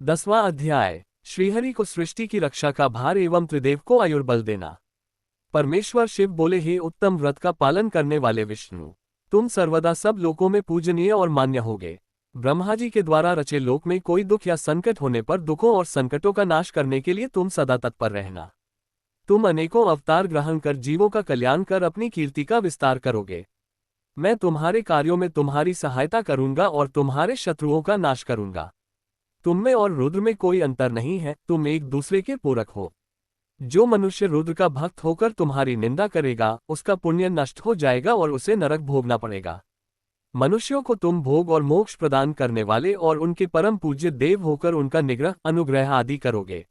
10वां अध्याय। श्रीहरि को सृष्टि की रक्षा का भार एवं त्रिदेव को आयुर्बल देना। परमेश्वर शिव बोले, हे उत्तम व्रत का पालन करने वाले विष्णु, तुम सर्वदा सब लोकों में पूजनीय और मान्य होगे। ब्रह्मा जी के द्वारा रचे लोक में कोई दुख या संकट होने पर दुखों और संकटों का नाश करने के लिए तुम सदा तत्पर रहना। तुम अनेकों अवतार ग्रहण कर जीवों का कल्याण कर अपनी कीर्ति का विस्तार करोगे। मैं तुम्हारे कार्यों में तुम्हारी सहायता करूंगा और तुम्हारे शत्रुओं का नाश करूंगा। तुम में और रुद्र में कोई अंतर नहीं है, तुम एक दूसरे के पूरक हो। जो मनुष्य रुद्र का भक्त होकर तुम्हारी निंदा करेगा, उसका पुण्य नष्ट हो जाएगा और उसे नरक भोगना पड़ेगा। मनुष्यों को तुम भोग और मोक्ष प्रदान करने वाले और उनके परम पूज्य देव होकर उनका निग्रह, अनुग्रह आदि करोगे।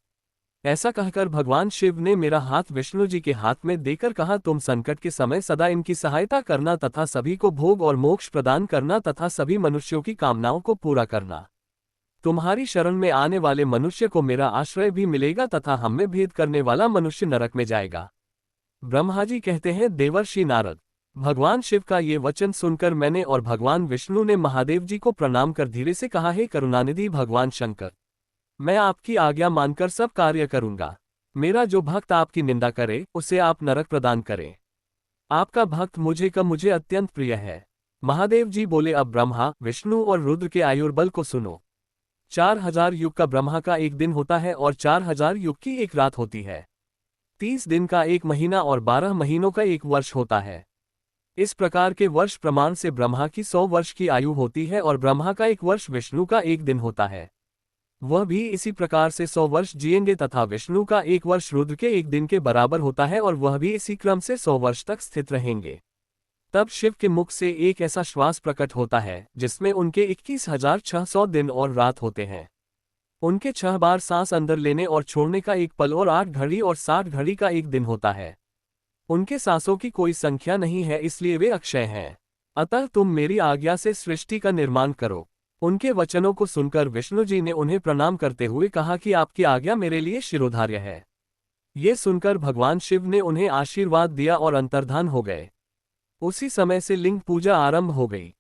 ऐसा कहकर भगवान शिव ने मेरा हाथ विष्णु जी के हाथ में देकर कहा, तुम संकट के समय सदा इनकी सहायता करना तथा सभी को भोग और मोक्ष प्रदान करना तथा सभी मनुष्यों की कामनाओं को पूरा करना। तुम्हारी शरण में आने वाले मनुष्य को मेरा आश्रय भी मिलेगा तथा हम में भेद करने वाला मनुष्य नरक में जाएगा। ब्रह्मा जी कहते हैं, देवर्षि नारद, भगवान शिव का ये वचन सुनकर मैंने और भगवान विष्णु ने महादेव जी को प्रणाम कर धीरे से कहा, हे करुणानिधि भगवान शंकर, मैं आपकी आज्ञा मानकर सब कार्य करूंगा। मेरा जो भक्त आपकी निंदा करे उसे आप नरक प्रदान करें। आपका भक्त मुझे अत्यंत प्रिय है। महादेव जी बोले, अब ब्रह्मा, विष्णु और रुद्र के आयुर्बल को सुनो। 4000 युग का ब्रह्मा का एक दिन होता है और 4000 युग की एक रात होती है। 30 दिन का एक महीना और 12 महीनों का एक वर्ष होता है। इस प्रकार के वर्ष प्रमाण से ब्रह्मा की 100 वर्ष की आयु होती है और ब्रह्मा का एक वर्ष विष्णु का एक दिन होता है। वह भी इसी प्रकार से 100 वर्ष जिएंगे तथा विष्णु का एक वर्ष रुद्र के एक दिन के बराबर होता है और वह भी इसी क्रम से 100 वर्ष तक स्थित रहेंगे। तब शिव के मुख से एक ऐसा श्वास प्रकट होता है जिसमें उनके 21,600 दिन और रात होते हैं। उनके 6 बार सांस अंदर लेने और छोड़ने का एक पल और 8 घड़ी और 60 घड़ी का एक दिन होता है। उनके सांसों की कोई संख्या नहीं है, इसलिए वे अक्षय हैं। अतः तुम मेरी आज्ञा से सृष्टि का निर्माण करो। उनके वचनों को सुनकर विष्णु जी ने उन्हें प्रणाम करते हुए कहा कि आपकी आज्ञा मेरे लिए शिरोधार्य है। ये सुनकर भगवान शिव ने उन्हें आशीर्वाद दिया और अंतर्धान हो गए। उसी समय से लिंग पूजा आरंभ हो गई।